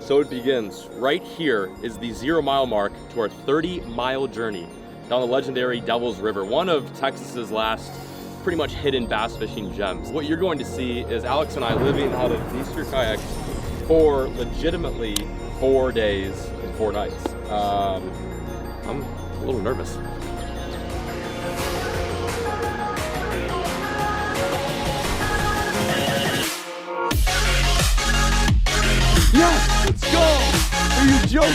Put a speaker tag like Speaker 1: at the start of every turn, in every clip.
Speaker 1: So it begins. Right here is the 0 mile mark to our 30-mile journey down the legendary Devil's River, one of Texas's last pretty much hidden bass fishing gems. What you're going to see is Alex and I living out of these two kayaks for legitimately 4 days and 4 nights. I'm a little nervous. Yes, let's go! Are you joking?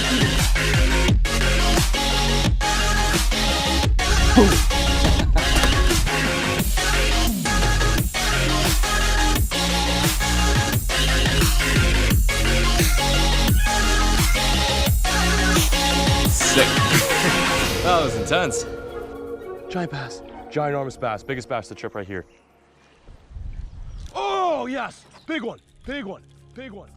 Speaker 1: Sick. That was intense. Giant bass, ginormous bass, biggest bass of the trip right here. Oh yes, big one, big one, big one.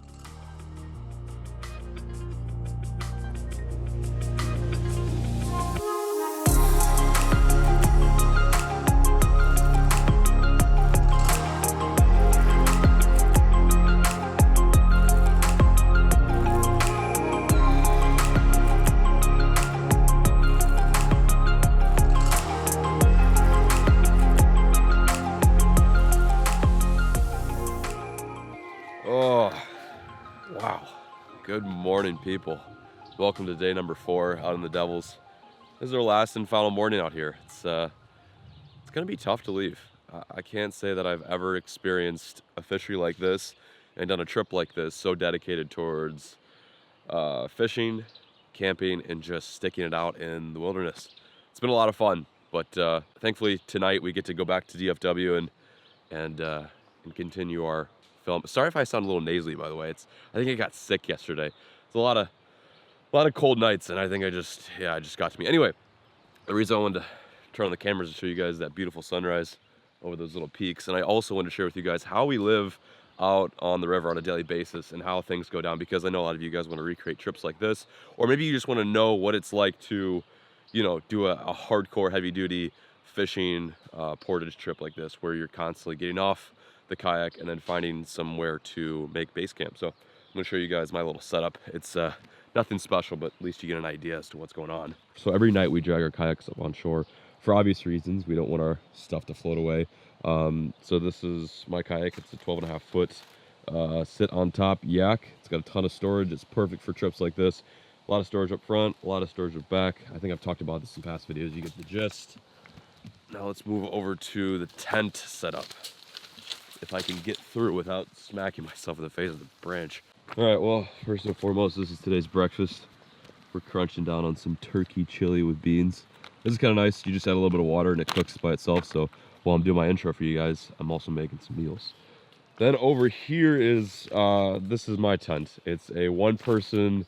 Speaker 1: Oh, wow. Good morning, people. Welcome to day number 4 out in the Devils. This is our last and final morning out here. It's gonna be tough to leave. I can't say that I've ever experienced a fishery like this and done a trip like this so dedicated towards fishing, camping, and just sticking it out in the wilderness. It's been a lot of fun, but thankfully tonight we get to go back to DFW and continue our film. Sorry if I sound a little nasally, by the way. I think I got sick yesterday. It's a lot of cold nights, and I think it just got to me. Anyway, the reason I wanted to turn on the cameras to show you guys that beautiful sunrise over those little peaks, and I also wanted to share with you guys how we live out on the river on a daily basis and how things go down, because I know a lot of you guys want to recreate trips like this, or maybe you just want to know what it's like to, you know, do a hardcore heavy-duty fishing portage trip like this, where you're constantly getting off the kayak and then finding somewhere to make base camp. So I'm gonna show you guys my little setup. It's nothing special, but at least you get an idea as to what's going on. So every night we drag our kayaks up on shore for obvious reasons. We don't want our stuff to float away. So this is my kayak. It's a 12.5 foot sit on top yak. It's got a ton of storage. It's perfect for trips like this. A lot of storage up front, a lot of storage up back. I think I've talked about this in past videos. You get the gist. Now let's move over to the tent setup, if I can get through without smacking myself in the face with the branch. All right, well, first and foremost, this is today's breakfast. We're crunching down on some turkey chili with beans. This is kind of nice. You just add a little bit of water and it cooks by itself. So while I'm doing my intro for you guys, I'm also making some meals. Then over here is, this is my tent. It's a 1-person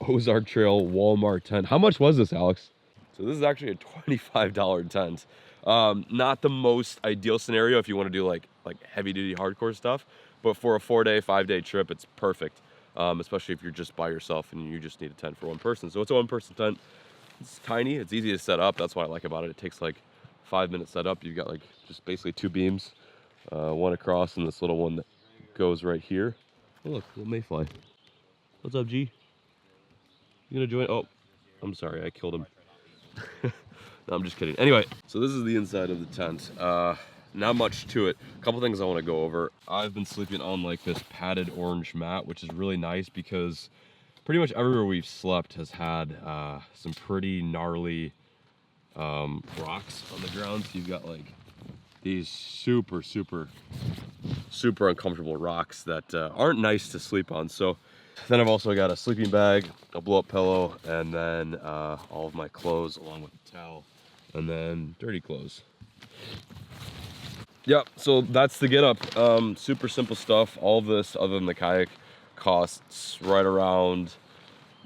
Speaker 1: Ozark Trail Walmart tent. How much was this, Alex? So this is actually a $25 tent. Not the most ideal scenario if you want to do like heavy duty hardcore stuff, but for a 4-day, 5-day trip, it's perfect. Especially if you're just by yourself and you just need a tent for 1 person. So it's a 1-person tent. It's tiny, it's easy to set up. That's what I like about it. It takes like 5 minutes set up. You've got like just basically 2 beams, one across and this little one that goes right here. Oh look, little mayfly. What's up, G? You gonna join? Oh, I'm sorry, I killed him. No, I'm just kidding. Anyway, so this is the inside of the tent. Not much to it. A couple things I want to go over. I've been sleeping on like this padded orange mat, which is really nice because pretty much everywhere we've slept has had some pretty gnarly rocks on the ground. So you've got like these super uncomfortable rocks that aren't nice to sleep on. So then I've also got a sleeping bag, a blow-up pillow, and then all of my clothes along with the towel, and then dirty clothes. Yep, so that's the get up. Super simple stuff. All of this, other than the kayak, costs right around,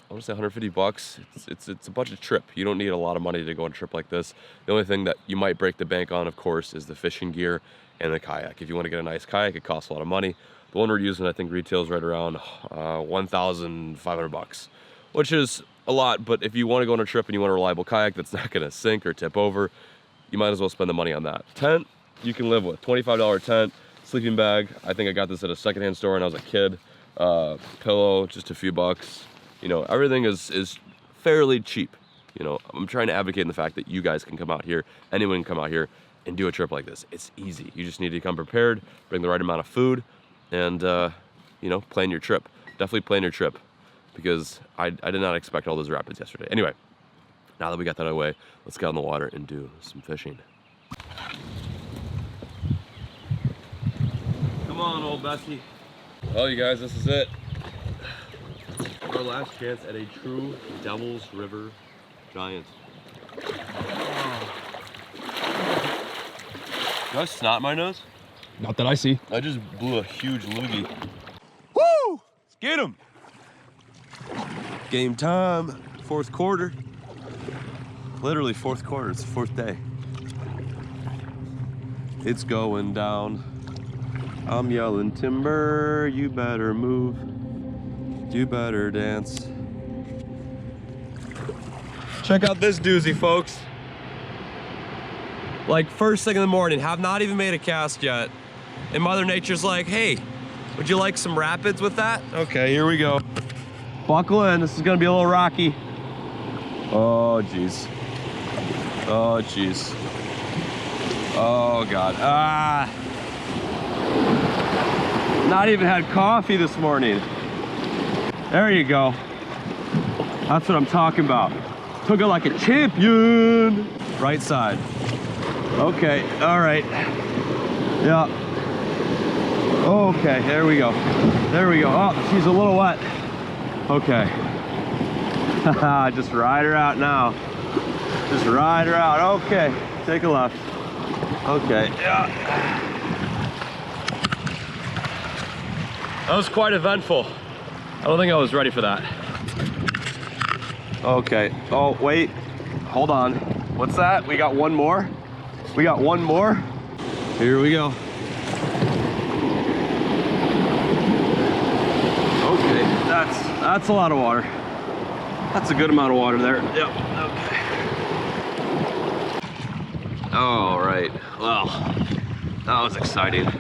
Speaker 1: I want to say 150 bucks. It's a budget trip. You don't need a lot of money to go on a trip like this. The only thing that you might break the bank on, of course, is the fishing gear and the kayak. If you want to get a nice kayak, it costs a lot of money. The one we're using, I think, retails right around 1,500 bucks, which is a lot. But if you want to go on a trip and you want a reliable kayak that's not going to sink or tip over, you might as well spend the money on that. Tent, you can live with. $25 tent, sleeping bag. I think I got this at a secondhand store when I was a kid. pillow, just a few bucks. You know, everything is fairly cheap. You know, I'm trying to advocate in the fact that you guys can come out here, anyone can come out here and do a trip like this. It's easy. You just need to come prepared, bring the right amount of food, and you know, plan your trip. Definitely plan your trip, because I did not expect all those rapids yesterday. Anyway, now that we got that out of the way, let's get on the water and do some fishing. Come on, old Bessie. Well, you guys, this is it. Our last chance at a true Devil's River giant. Oh. Do I have snot in my nose?
Speaker 2: Not that I see.
Speaker 1: I just blew a huge loogie. Woo! Let's get him! Game time, fourth quarter. Literally fourth quarter, it's the fourth day. It's going down. I'm yelling timber, you better move. You better dance. Check out this doozy, folks. Like first thing in the morning, have not even made a cast yet. And Mother Nature's like, hey, would you like some rapids with that? Okay, here we go. Buckle in, this is gonna be a little rocky. Oh, geez. Oh, geez. Oh, God. Ah. Not even had coffee this morning. There you go. That's what I'm talking about. Took it like a champion. Right side. Okay, all right. Yeah. Okay, there we go. There we go. Oh, she's a little wet. Okay. Just ride her out now. Just ride her out. Okay, take a left. Okay, yeah. That was quite eventful. I don't think I was ready for that. Okay, oh, wait, hold on. What's that? We got one more? We got one more? Here we go. Okay, that's a lot of water. That's a good amount of water there. Yep, okay. All right, well, that was exciting.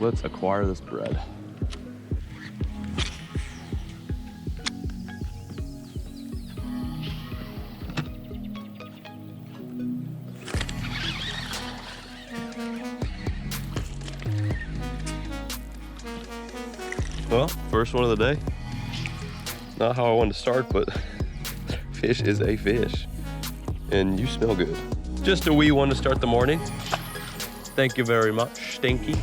Speaker 1: Let's acquire this bread. Well, first one of the day. Not how I wanted to start, but fish is a fish. And you smell good. Just a wee one to start the morning. Thank you very much, Stinky.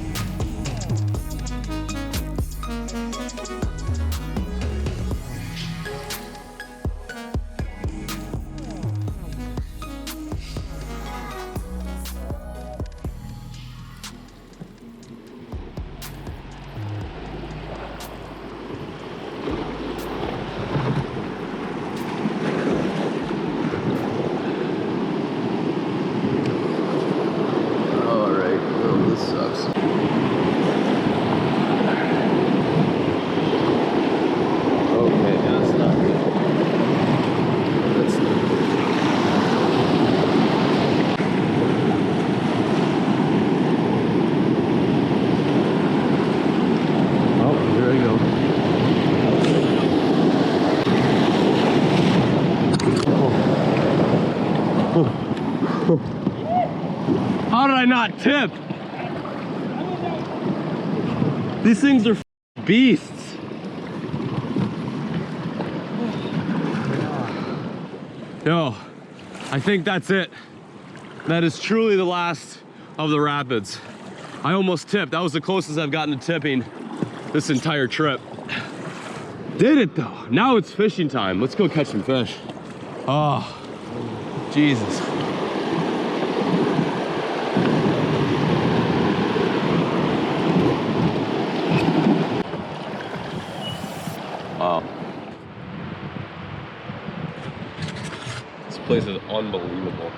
Speaker 1: How did I not tip? These things are beasts. Yo, I think that's it. That is truly the last of the rapids. I almost tipped. That was the closest I've gotten to tipping this entire trip. Did it though. Now it's fishing time. Let's go catch some fish. Oh, Jesus. Wow. unbelievable.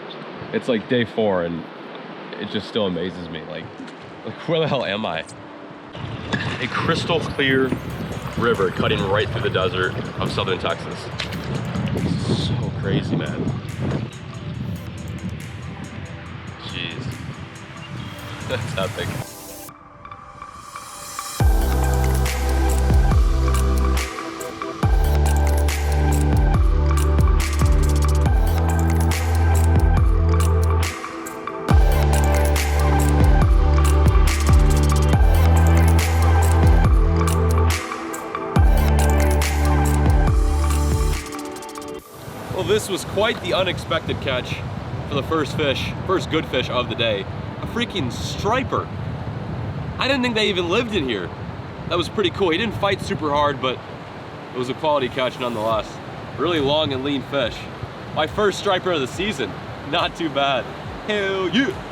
Speaker 1: It's like day 4 and it just still amazes me. Like where the hell am I? A crystal clear river cutting right through the desert of southern Texas. This is so crazy, man. Jeez. That's epic. Well, this was quite the unexpected catch for the first good fish of the day. A freaking striper. I didn't think they even lived in here. That was pretty cool. He didn't fight super hard, but it was a quality catch nonetheless. Really long and lean fish. My first striper of the season. Not too bad. Hell yeah!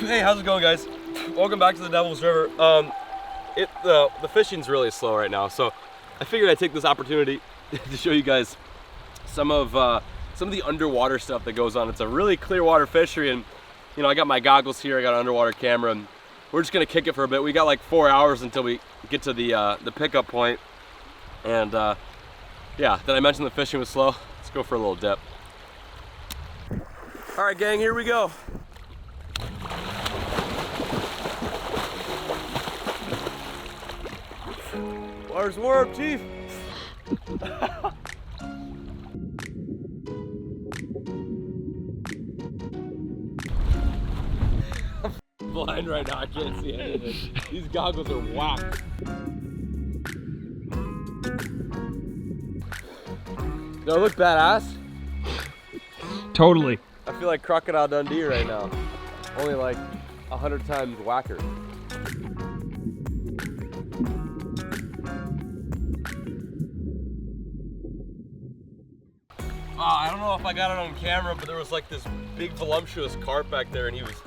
Speaker 1: Hey, how's it going, guys? Welcome back to the Devil's River. The fishing's really slow right now, so I figured I'd take this opportunity to show you guys some of the underwater stuff that goes on. It's a really clear water fishery, and you know, I got my goggles here, I got an underwater camera, and we're just gonna kick it for a bit. We got like 4 hours until we get to the pickup point, and yeah. Did I mention the fishing was slow? Let's go for a little dip. All right, gang, here we go. Water's warm, Chief. I'm blind right now, I can't see anything. These goggles are whack. Do I look badass?
Speaker 2: Totally.
Speaker 1: I feel like Crocodile Dundee right now. Only like 100 times whacker. I don't know if I got it on camera, but there was like this big voluptuous carp back there, and he was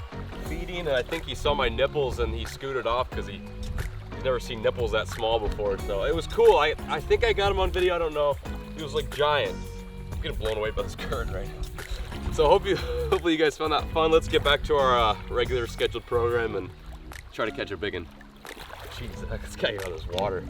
Speaker 1: feeding, and I think he saw my nipples and he scooted off because he's never seen nipples that small before. So it was cool. I think I got him on video, I don't know. He was like giant. I'm getting blown away by this current right now. So hopefully you guys found that fun. Let's get back to our regular scheduled program and try to catch a big one. Jeez, this guy got on this water.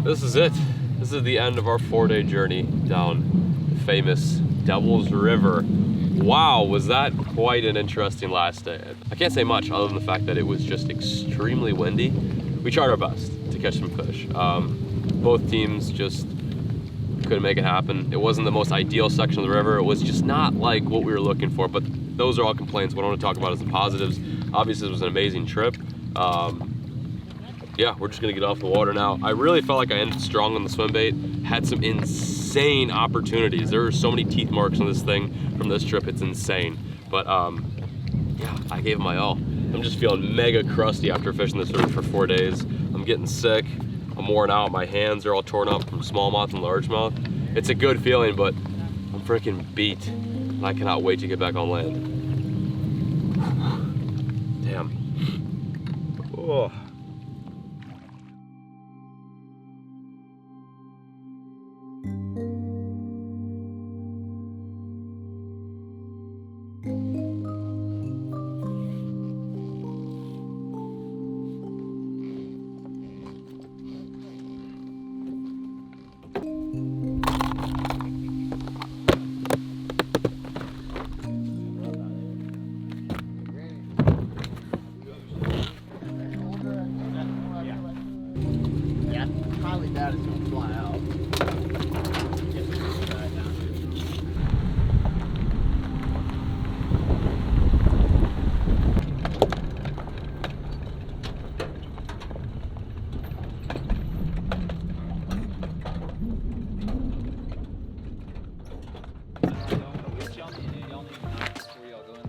Speaker 1: This is it. This is the end of our 4-day journey down the famous Devil's River. Wow, was that quite an interesting last day. I can't say much other than the fact that it was just extremely windy. We tried our best to catch some fish. Both teams just couldn't make it happen. It wasn't the most ideal section of the river. It was just not like what we were looking for, but those are all complaints. What I want to talk about is the positives. Obviously, it was an amazing trip. Yeah, we're just gonna get off the water now. I really felt like I ended strong on the swim bait. Had some insane opportunities. There are so many teeth marks on this thing from this trip, it's insane. But yeah, I gave it my all. I'm just feeling mega crusty after fishing this river for 4 days. I'm getting sick, I'm worn out, my hands are all torn up from smallmouth and largemouth. It's a good feeling, but I'm freaking beat. I cannot wait to get back on land. Damn. Oh.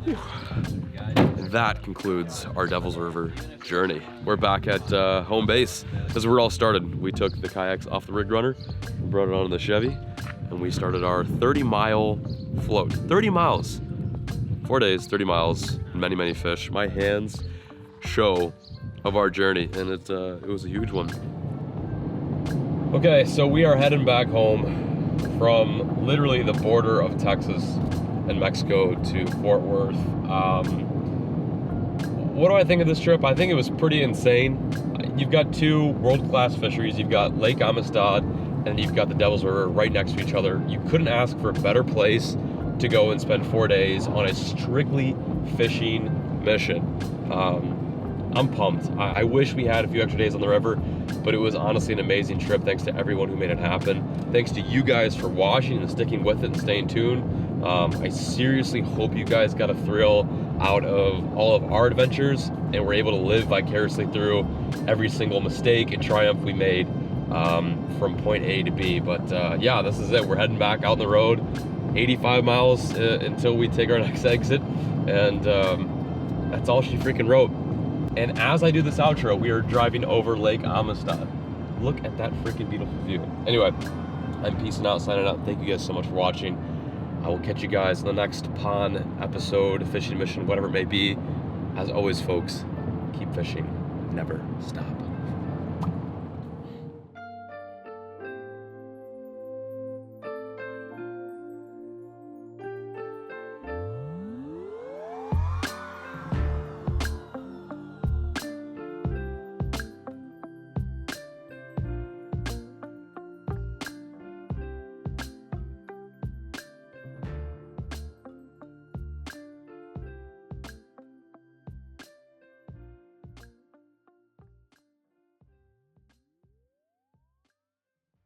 Speaker 1: That concludes our Devil's River journey. We're back at home base. This is where it all started. We took the kayaks off the rig runner, brought it onto the Chevy, and we started our 30-mile float. 30 miles, 4 days, 30 miles, many, many fish. My hands show of our journey, and it was a huge one. Okay, so we are heading back home from literally the border of Texas and Mexico to Fort Worth. What do I think of this trip? I think it was pretty insane. You've got two world-class fisheries. You've got Lake Amistad and you've got the Devil's River right next to each other. You couldn't ask for a better place to go and spend 4 days on a strictly fishing mission. I'm pumped. I wish we had a few extra days on the river, but it was honestly an amazing trip. Thanks to everyone who made it happen. Thanks to you guys for watching and sticking with it and staying tuned. I seriously hope you guys got a thrill out of all of our adventures and were able to live vicariously through every single mistake and triumph we made from point A to B. But yeah, this is it. We're heading back out on the road, 85 miles until we take our next exit, and that's all she freaking wrote. And as I do this outro, we are driving over Lake Amistad. Look at that freaking beautiful view. Anyway, I'm peacing out, signing out. Thank you guys so much for watching. I will catch you guys in the next pond episode, fishing mission, whatever it may be. As always, folks, keep fishing, never stop.